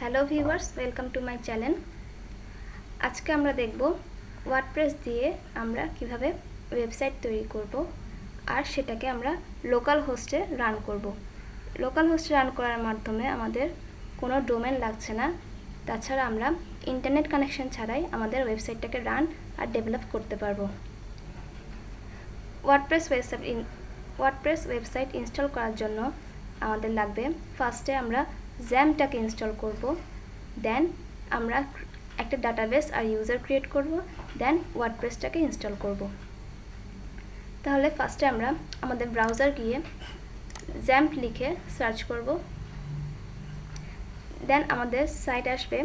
Hello viewers, welcome to my channel. আজকে আমরা দেখব ওয়ার্ডপ্রেস দিয়ে আমরা কিভাবে ওয়েবসাইট তৈরি করব আর সেটাকে আমরা লোকাল হোস্টে রান করব। লোকাল হোস্টে রান করার মাধ্যমে আমাদের কোনো ডোমেন লাগছে না, তাছাড়া আমরা ইন্টারনেট কানেকশন ছাড়াই আমাদের ওয়েবসাইটটাকে রান আর ডেভেলপ করতে পারবো। ওয়ার্ডপ্রেস ওয়েবসাইট ইনস্টল করার জন্য আমাদের লাগবে ফার্স্টে আমরা জ্যামটাকে ইনস্টল করব, দেন আমরা একটা ডাটাবেস আর ইউজার ক্রিয়েট করব, দেন ওয়ার্ডপ্রেসটাকে ইনস্টল করব। তাহলে ফার্স্টে আমরা আমাদের ব্রাউজার গিয়ে জ্যাম্প লিখে সার্চ করব, দেন আমাদের সাইট আসবে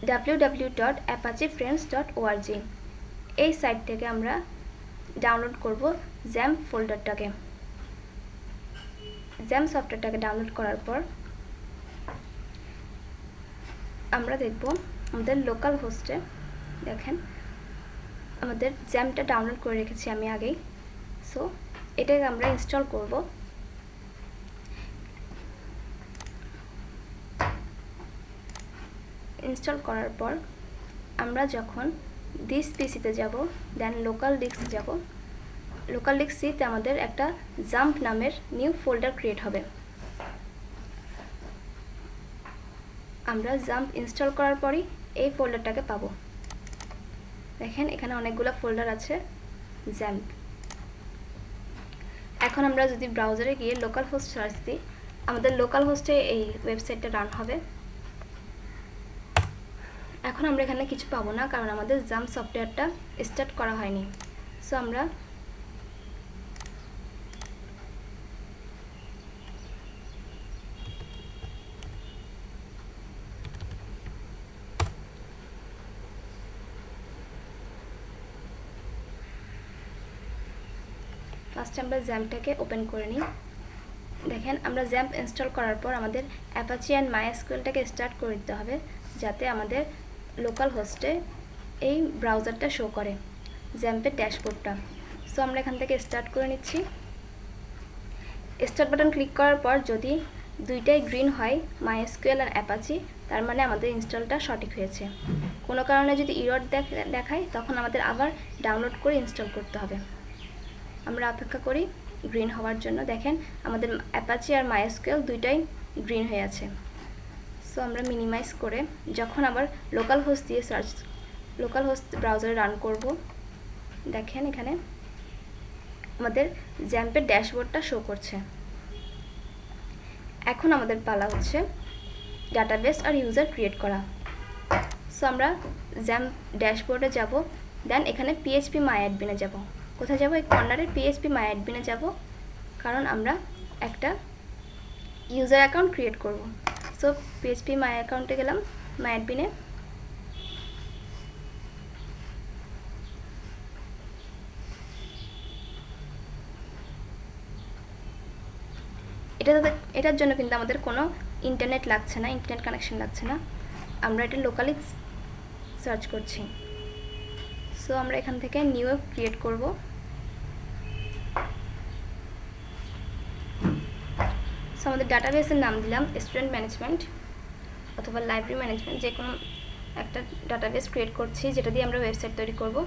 www.apachefriends.org। এই সাইট থেকে আমরা ডাউনলোড করব জ্যাম্প ফোল্ডারটাকে। জ্যাম্প সফটওয়্যারটাকে ডাউনলোড করার পর আমরা দেখব আমাদের লোকাল হোস্টে, দেখেন আমাদের জ্যাম্পটা ডাউনলোড করে রেখেছি আমি আগেই। সো এটাকে আমরা ইনস্টল করব। ইনস্টল করার পর আমরা যখন দিস পিসিতে যাব, দেন লোকাল ডিস্ক যাব। লোকাল ডিস্ক সিতে আমাদের একটা জাম্প নামের নিউ ফোল্ডার ক্রিয়েট হবে। আমরা জাম্প ইনস্টল করার পরই এই ফোল্ডারটাকে পাবো। দেখেন এখানে অনেকগুলো ফোল্ডার আছে জাম্প। এখন আমরা যদি ব্রাউজারে গিয়ে লোকাল হোস্ট সার্চ দিই, আমাদের লোকাল হোস্টে এই ওয়েবসাইটটা রান হবে। এখন আমরা এখানে কিছু পাবো না, কারণ আমাদের জাম্প সফটওয়্যারটা স্টার্ট করা হয়নি। সো আমরা ফার্স্ট আমরা জ্যাম্পটাকে ওপেন করে নিই। দেখেন আমরা জ্যাম্প ইনস্টল করার পর আমাদের অ্যাপাচি অ্যান্ড মাইএসকিউএলটাকে স্টার্ট করে দিতে হবে, যাতে আমাদের লোকাল হোস্টে এই ব্রাউজারটা শো করে, জ্যাম্পের ড্যাশবোর্ডটা। সো আমরা এখান থেকে স্টার্ট করে নিচ্ছি। স্টার্ট বাটন ক্লিক করার পর যদি দুইটাই গ্রিন হয়, মাইএসকিউএল আর অ্যাপাচি, তার মানে আমাদের ইনস্টলটা সঠিক হয়েছে। কোনো কারণে যদি ইরর দেখায়, তখন আমাদের আবার ডাউনলোড করে ইনস্টল করতে হবে। আমরা অপেক্ষা করি গ্রিন হওয়ার জন্য। দেখেন আমাদের অ্যাপাচি আর মাইএসকিউএল দুইটাই গ্রিন হয়ে আছে। সো আমরা মিনিমাইজ করে যখন আবার লোকাল হোস্ট দিয়ে লোকাল হোস্ট ব্রাউজারে রান করব, দেখেন এখানে আমাদের জ্যাম্পের ড্যাশবোর্ডটা শো করছে। এখন আমাদের পালা হচ্ছে ডাটাবেস আর ইউজার ক্রিয়েট করা। সো আমরা জ্যাম্প ড্যাশবোর্ডে যাব, দেন এখানে পিএইচপি মাই অ্যাডমিনে যাব। কোথায় যাব? এই কর্নারে পিএইচপি মাই অ্যাডমিনে যাব, কারণ আমরা একটা ইউজার অ্যাকাউন্ট ক্রিয়েট করব। সো পিএইচপি মাই অ্যাকাউন্টে গেলাম, মাই অ্যাডমিনে। এটার জন্য কিন্তু আমাদের কোনো ইন্টারনেট লাগছে না, ইন্টারনেট কানেকশন লাগছে না। আমরা এটা লোকালি সার্চ করছি। সো আমরা এখান থেকে নিউ ক্রিয়েট করব। সো আমাদের ডাটাবেসের নাম দিলাম স্টুডেন্ট ম্যানেজমেন্ট অথবা লাইব্রেরি ম্যানেজমেন্ট, যে কোনো একটা ডাটাবেস ক্রিয়েট করছি যেটা দিয়ে আমরা ওয়েবসাইট তৈরি করব।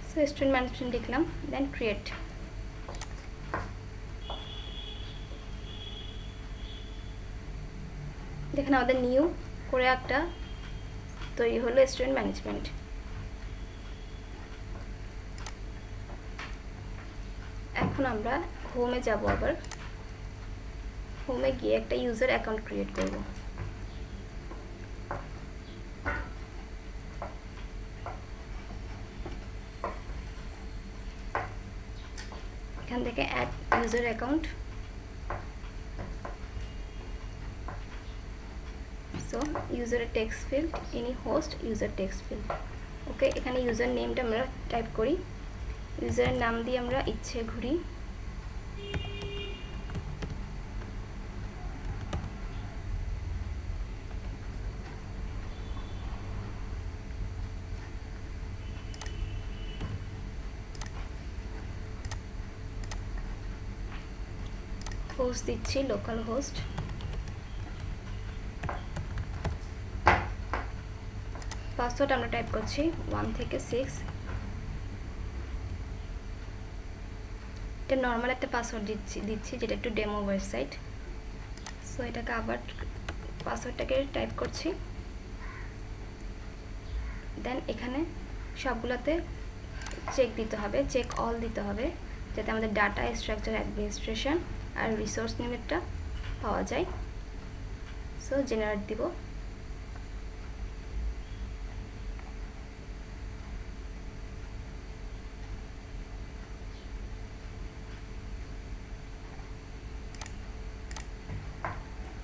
সো স্টুডেন্ট ম্যানেজমেন্ট লিখলাম, দেন ক্রিয়েট। দেখেন আমাদের নিউ করে একটা তৈরি হলো স্টুডেন্ট ম্যানেজমেন্ট। এখন আমরা হোমে যাব, আবার হোমে গিয়ে একটা ইউজার অ্যাকাউন্ট ক্রিয়েট করব। এখান থেকে অ্যাড ইউজার অ্যাকাউন্ট। সো ইউজারের text field, any host user text field. Okay, এখানে ইউজার নেমটা আমরা টাইপ করি। ইউজারের নাম দিয়ে আমরা ইচ্ছে ঘুরি। হোস্ট দিচ্ছি লোকাল হোস্ট, পাসওয়ার্ড আমরা টাইপ করছি 1 থেকে 6। এটা নর্মাল একটা পাসওয়ার্ড দিচ্ছি যেটা একটু ডেমো ওয়েবসাইট। সো এটাকে আবার পাসওয়ার্ডটাকে টাইপ করছি, দেন এখানে সবগুলোতে চেক দিতে হবে, চেক অল দিতে হবে, যাতে আমাদের ডাটা স্ট্রাকচার অ্যাডমিনিস্ট্রেশন আর রিসোর্স নেমটা পাওয়া যায়। সো জেনারেট দিব।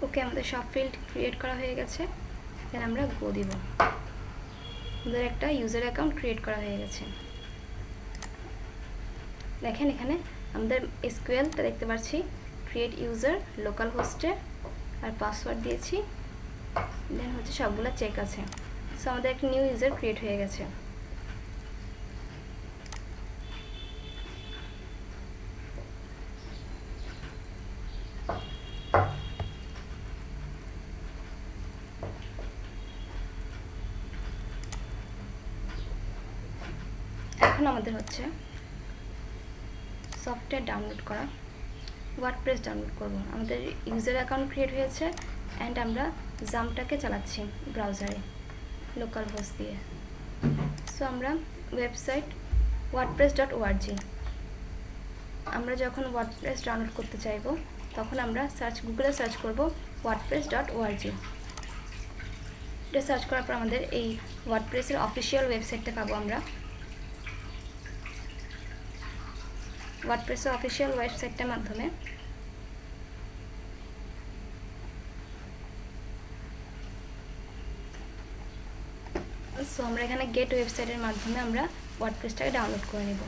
ওকে, আমাদের সব ফিল্ড ক্রিয়েট করা হয়ে গেছে। দেন আমরা গো দিব। আমাদের একটা ইউজার অ্যাকাউন্ট ক্রিয়েট করা হয়ে গেছে। দেখেন এখানে আমাদের এসকিউএলটা দেখতে পাচ্ছি, ক্রিয়েট ইউজার লোকাল হোস্টে আর পাসওয়ার্ড দিয়েছি, দেন হচ্ছে সবগুলো চেক আছে। সো আমাদের একটা নিউ ইউজার ক্রিয়েট হয়ে গেছে। এখন আমাদের হচ্ছে সফটওয়্যার ডাউনলোড করা, ওয়ার্ডপ্রেস ডাউনলোড করব। আমাদের ইউজার অ্যাকাউন্ট ক্রিয়েট হয়েছে অ্যান্ড আমরা জামটাকে চালাচ্ছি ব্রাউজারে লোকাল হোস্ট দিয়ে। সো আমরা ওয়েবসাইট wordpress.org, আমরা যখন ওয়ার্ডপ্রেস ডাউনলোড করতে চাইব তখন আমরা গুগলে সার্চ করব wordpress.org। এটা সার্চ করার পর আমাদের এই ওয়ার্ডপ্রেসের অফিসিয়াল ওয়েবসাইটটা পাবো। আমরা ওয়ার্ডপ্রেসের অফিসিয়াল ওয়েবসাইটটার মাধ্যমে সো আমরা এখানে গেট ওয়েবসাইটের মাধ্যমে আমরা ওয়ার্ডপ্রেসটাকে ডাউনলোড করে নেব।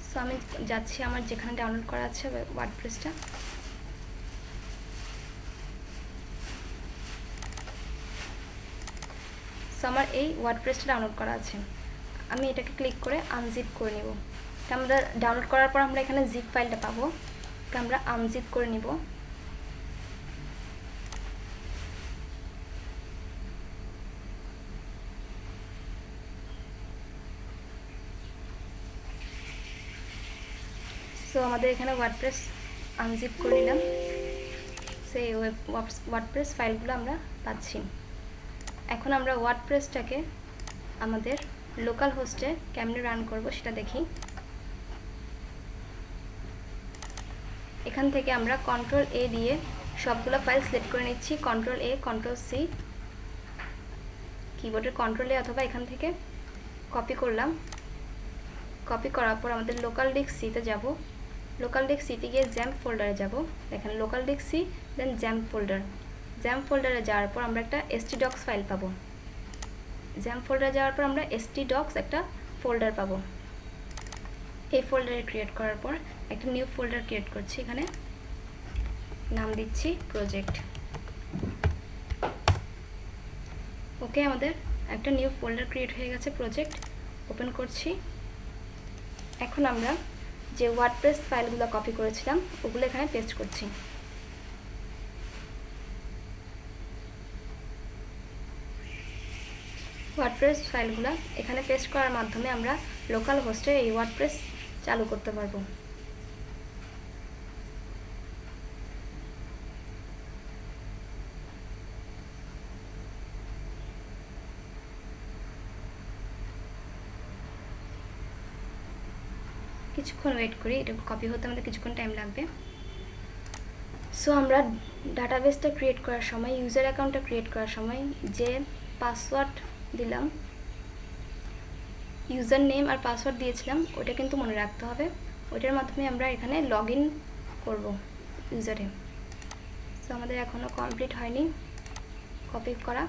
সো আমি যাচ্ছি আমার যেখানে ডাউনলোড করা আছে ওয়ার্ডপ্রেসটা। সো আমার এই ওয়ার্ডপ্রেসটা ডাউনলোড করা আছে, আমি এটাকে ক্লিক করে আনজিপ করে নেব। আমরা ডাউনলোড করার পর আমরা এখানে জিপ ফাইলটা পাবো, আমরা আনজিপ করে নিব। সো আমাদের এখানে ওয়ার্ডপ্রেস আনজিপ করে নিলাম। সেই ওয়ার্ডপ্রেস ফাইলগুলো আমরা পাচ্ছি। এখন আমরা ওয়ার্ডপ্রেসটাকে আমাদের লোকাল হোস্টে কেমনে রান করব সেটা দেখি। এখান থেকে আমরা কন্ট্রোল এ দিয়ে সবগুলো ফাইল সিলেক্ট করে নিচ্ছি। কন্ট্রোল এ, কন্ট্রোল সি, কিবোর্ডের কন্ট্রোল এ অথবা এখান থেকে কপি করলাম। কপি করার পর আমাদের লোকাল ডিস্ক সিতে যাব। লোকাল ডিস্ক সিতে গিয়ে জ্যাম্প ফোল্ডারে যাব। এখানে লোকাল ডিস্ক সি, দেন জ্যাম্প ফোল্ডার। জ্যাম্প ফোল্ডারে যাওয়ার পর আমরা একটা htdocs ফাইল পাবো। জ্যাম্প ফোল্ডারে যাওয়ার পর আমরা htdocs একটা ফোল্ডার পাবো। এই ফোল্ডারে ক্রিয়েট করার পর একটা নিউ ফোল্ডার ক্রিয়েট করছি, এখানে নাম দিচ্ছি প্রজেক্ট। ওকে, আমাদের একটা নিউ ফোল্ডার ক্রিয়েট হয়ে গেছে, প্রজেক্ট। ওপেন করছি। এখন আমরা যে ওয়ার্ডপ্রেস ফাইলগুলো কপি করেছিলাম ওগুলো এখানে পেস্ট করছি। ওয়ার্ডপ্রেস ফাইলগুলো এখানে পেস্ট করার মাধ্যমে আমরা লোকাল হোস্টে এই ওয়ার্ডপ্রেস চালু করতে পারবো। কিছুক্ষণ ওয়েট করি, এটা কপি হতে আমাদের কিছুক্ষণ টাইম লাগবে। সো আমরা ডাটাবেসটা ক্রিয়েট করার সময়, ইউজার অ্যাকাউন্টটা ক্রিয়েট করার সময় যে পাসওয়ার্ড দিলাম, ইউজার নেম আর পাসওয়ার্ড দিয়েছিলাম, ওটা কিন্তু মনে রাখতে হবে। ওটার মাধ্যমে আমরা এখানে লগ ইন করবো ইউজারে। সো আমাদের এখনও কমপ্লিট হয়নি কপি করা।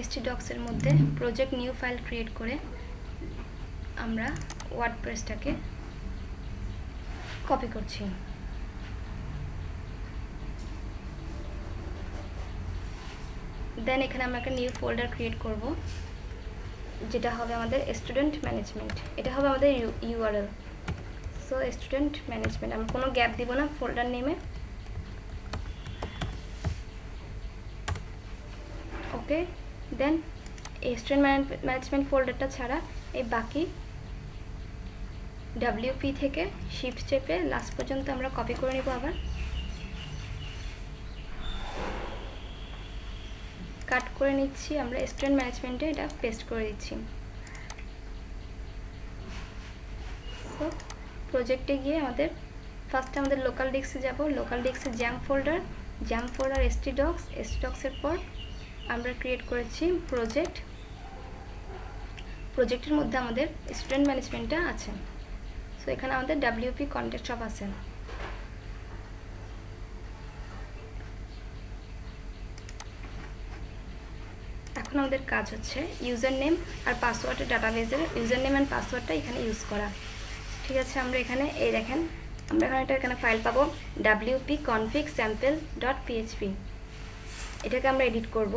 htdocs এর মধ্যে প্রজেক্ট নিউ ফাইল ক্রিয়েট করে আমরা ওয়ার্ডপ্রেসটাকে কপি করছি। দেন এখানে আমরা একটা নিউ ফোল্ডার ক্রিয়েট করব, যেটা হবে আমাদের স্টুডেন্ট ম্যানেজমেন্ট। এটা হবে আমাদের ইউআরএল। সো স্টুডেন্ট ম্যানেজমেন্ট, আমরা কোনো গ্যাপ দিব না ফোল্ডার নেমে। ওকে, দেন এই স্টুডেন্ট ম্যানেজমেন্ট ফোল্ডারটা ছাড়া এই বাকি WP থেকে শিফট চেপে লাস্ট পর্যন্ত আমরা কপি করে নিব। আবার কাট করে নিচ্ছি, আমরা স্টুডেন্ট ম্যানেজমেন্টে এটা পেস্ট করে দিচ্ছি। সো প্রজেক্টে গিয়ে আমাদের ফার্স্টে আমাদের লোকাল ডিস্কে যাব, লোকাল ডিস্কে জ্যাম ফোল্ডার htdocs, htdocs-এর পর আমরা ক্রিয়েট করেছি প্রজেক্টের মধ্যে আমাদের স্টুডেন্ট ম্যানেজমেন্টটা আছে। সো এখানে আমাদের WP কন্ট্যাক্ট সব আছে। এখন আমাদের কাজ হচ্ছে ইউজার নেম আর পাসওয়ার্ডের ডাটাবেজের ইউজার নেম অ্যান্ড পাসওয়ার্ডটা এখানে ইউজ করা। ঠিক আছে, আমরা এখানে এই দেখেন আমরা এখানে ফাইল পাবো wp-config-sample.php। এটাকে আমরা এডিট করব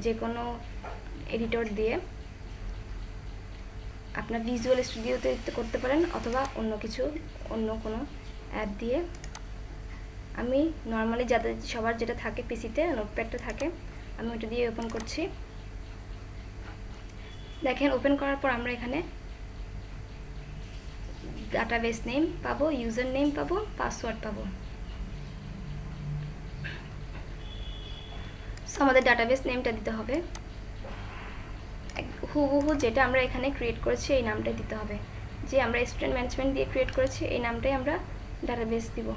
যে কোনো এডিটর দিয়ে। আপনার ভিজুয়াল স্টুডিওতে করতে পারেন অথবা অন্য কোনো অ্যাপ দিয়ে। আমি নর্মালি সবার যেটা থাকে পিসিতে নোটপ্যাডটা থাকে, আমি ওটা দিয়ে ওপেন করছি। দেখেন ওপেন করার পর আমরা এখানে ডাটাবেস নেম পাবো, ইউজার নেম পাবো, পাসওয়ার্ড পাবো। সো আমাদের ডাটাবেস নেমটা দিতে হবে হুবহু যেটা আমরা এখানে ক্রিয়েট করেছি এই নামটাই দিতে হবে। যে আমরা স্টুডেন্ট ম্যানেজমেন্ট দিয়ে ক্রিয়েট করেছি এই নামটাই আমরা ডাটাবেস দিব।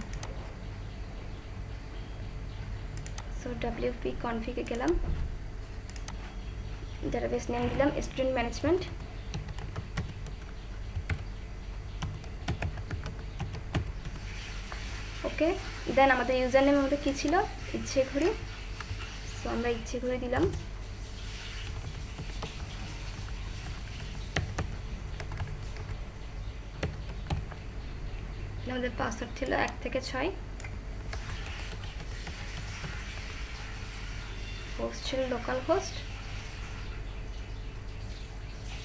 সো WP config-এ গেলাম, ডাটাবেস নেম দিলাম স্টুডেন্ট ম্যানেজমেন্ট। ওকে, দেন আমাদের ইউজার নেম আমাদের কী ছিল, ইচ্ছেঘুড়ি। সো আমরা ইচ্ছেঘুড়ি দিলাম। আমাদের পাসওয়ার্ড ছিল 1 থেকে 6, হোস্ট ছিল লোকাল হোস্ট।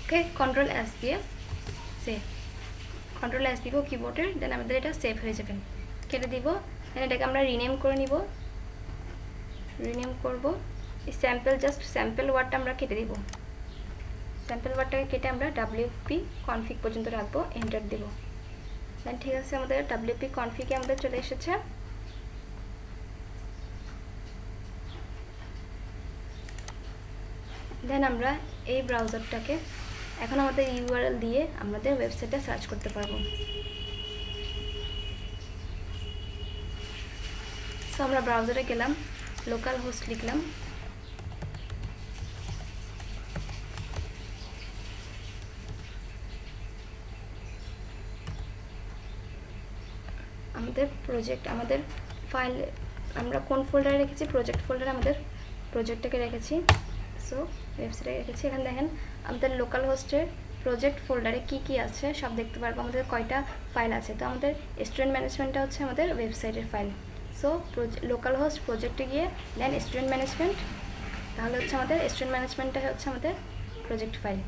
ওকে, Ctrl+S দিয়ে সেভ, Ctrl+S দিব কিবোর্ডের, দেন আমাদের এটা সেভ হয়ে যাবে। কেটে দিব, দেন এটাকে আমরা রিনেম করে নিব। রিনেম করব এই জাস্ট স্যাম্পল ওয়ার্ডটা আমরা কেটে দিব। স্যাম্পল ওয়ার্ডটাকে কেটে আমরা WP config পর্যন্ত রাখবো, এন্টার দেব। দেন ঠিক আছে, আমাদের WP config-এ আমাদের চলে এসেছে। দেন আমরা এই ব্রাউজারটাকে এখন আমাদের ইউআরএল দিয়ে আমাদের ওয়েবসাইটে সার্চ করতে পারবো। সো আমরা ব্রাউজারে গেলাম, লোকাল হোস্ট লিখলাম, আমাদের ফাইল আমরা কোন ফোল্ডারে রেখেছি, প্রজেক্ট ফোল্ডারে আমাদের প্রজেক্টটাকে রেখেছি। সো ওয়েবসাইটে রেখেছি। এখানে দেখেন আমাদের লোকাল হোস্টের প্রজেক্ট ফোল্ডারে কি আছে সব দেখতে পারবো, আমাদের কয়টা ফাইল আছে। তো আমাদের স্টুডেন্ট ম্যানেজমেন্টটা হচ্ছে আমাদের ওয়েবসাইটের ফাইল। সো লোকাল হোস্ট প্রজেক্টে গিয়ে দেন স্টুডেন্ট ম্যানেজমেন্ট, তাহলে হচ্ছে আমাদের স্টুডেন্ট ম্যানেজমেন্টটা হচ্ছে আমাদের প্রজেক্ট ফাইল।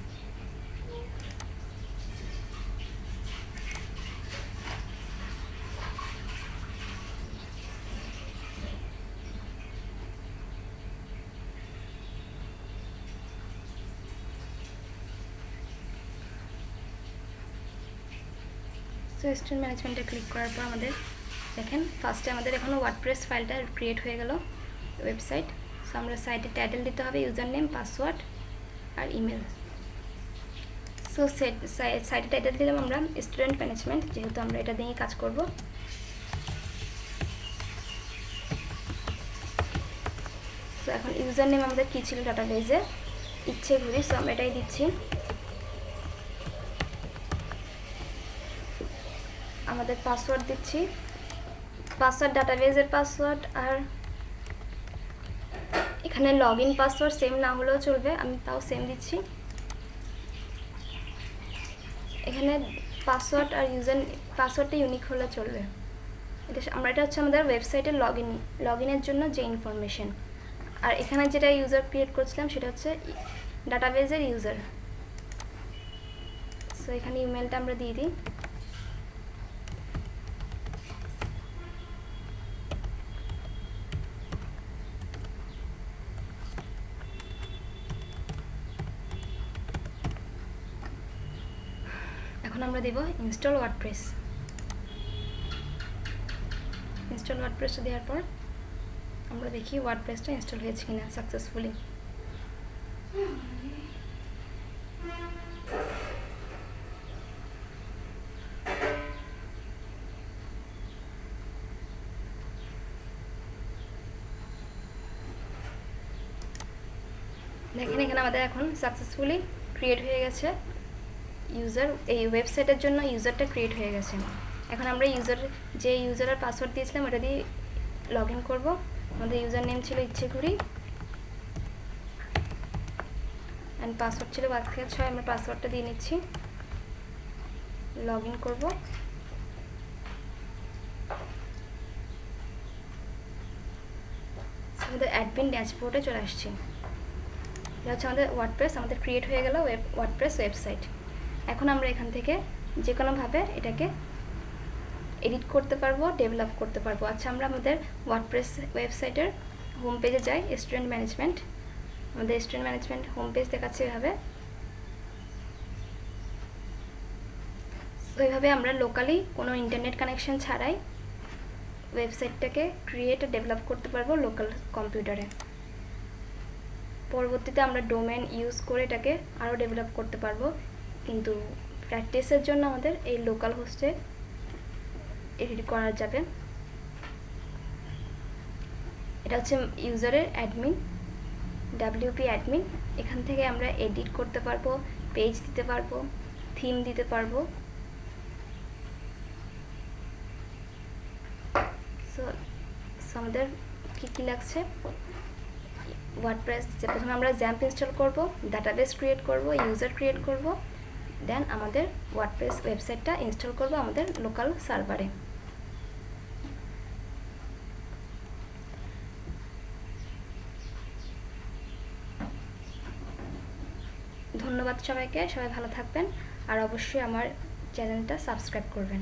সো স্টুডেন্ট ম্যানেজমেন্টে ক্লিক করার পর আমাদের দেখেন ফার্স্টে আমাদের এখনও ওয়ার্ডপ্রেস ফাইলটা ক্রিয়েট হয়ে গেল ওয়েবসাইট। সো আমরা সাইটে টাইটেল দিতে হবে ইউজার নেম, পাসওয়ার্ড আর ইমেল। সো সাইটে টাইটেল দিলাম আমরা স্টুডেন্ট ম্যানেজমেন্ট, যেহেতু আমরা এটা দিয়েই কাজ করব। সো এখন ইউজার নেম আমাদের কী ছিল ডাটাবেজে, ইচ্ছেঘুড়ি। সো আমরা এটাই দিচ্ছি। আমাদের পাসওয়ার্ড দিচ্ছি, পাসওয়ার্ড ডাটাবেজের পাসওয়ার্ড, আর এখানে লগইন পাসওয়ার্ড সেম না হলেও চলবে, আমি তাও সেম দিচ্ছি। এখানে পাসওয়ার্ড আর পাসওয়ার্ডটা ইউনিক হলে চলবে। এটা হচ্ছে আমাদের ওয়েবসাইটের লগইনের জন্য যে ইনফরমেশন। আর এখানে যেটা ইউজার ক্রিয়েট করছিলাম সেটা হচ্ছে ডাটাবেজের ইউজার। সো এখানে ইমেলটা আমরা দিয়ে দিই। এখন আমরা দেব ইনস্টল ওয়ার্ডপ্রেস। ইনস্টল ওয়ার্ডপ্রেসটা দেওয়ার পর আমরা দেখি ওয়ার্ডপ্রেসটা ইনস্টল হয়েছে কিনা সাকসেসফুলি। দেখেন এখানে আমাদের এখন সাকসেসফুলি ক্রিয়েট হয়ে গেছে ইউজার। এই ওয়েবসাইটের জন্য ইউজারটা ক্রিয়েট হয়ে গেছে। এখন আমরা যে ইউজারের পাসওয়ার্ড দিয়েছিলাম ওটা দিয়ে লগ ইন করবো। আমাদের ইউজার নেম ছিল ইচ্ছেঘুরি অ্যান্ড পাসওয়ার্ড ছিল 1 থেকে 6। আমরা পাসওয়ার্ডটা দিয়ে নিচ্ছি, লগ ইন করবো। আমাদের অ্যাডমিন ড্যাশবোর্ডে চলে আসছি। এটা হচ্ছে আমাদের ওয়ার্ডপ্রেস, আমাদের ক্রিয়েট হয়ে গেল ওয়ার্ডপ্রেস ওয়েবসাইট। এখন আমরা এখান থেকে যে কোনোভাবে এটাকে এডিট করতে পারবো, ডেভেলপ করতে পারবো। আচ্ছা, আমরা আমাদের ওয়ার্ডপ্রেস ওয়েবসাইটের হোম পেজে যাই। স্টুডেন্ট ম্যানেজমেন্ট, আমাদের স্টুডেন্ট ম্যানেজমেন্ট হোম পেজ দেখাচ্ছে এভাবে। ওইভাবে আমরা লোকালি কোনো ইন্টারনেট কানেকশন ছাড়াই ওয়েবসাইটটাকে ক্রিয়েট আর ডেভেলপ করতে পারবো লোকাল কম্পিউটারে। পরবর্তীতে আমরা ডোমেন ইউজ করে এটাকে আরও ডেভেলপ করতে পারবো, কিন্তু প্র্যাকটিসের জন্য আমাদের এই লোকাল হোস্টে এডিট করা যাবে। এটা হচ্ছে ইউজারের অ্যাডমিন, WP অ্যাডমিন। এখান থেকে আমরা এডিট করতে পারবো, পেজ দিতে পারবো, থিম দিতে পারবো। সো আমাদের কী লাগছে, ওয়ার্ডপ্রেস যে প্রথমে আমরা জ্যাম্প ইনস্টল করব, ডাটাবেস ক্রিয়েট করব, ইউজার ক্রিয়েট করব, দেন আমাদের ওয়ার্ডপ্রেস ওয়েবসাইটটা ইনস্টল করব আমাদের লোকাল সার্ভারে। ধন্যবাদ সবাইকে, সবাই ভালো থাকবেন আর অবশ্যই আমার চ্যানেলটা সাবস্ক্রাইব করবেন।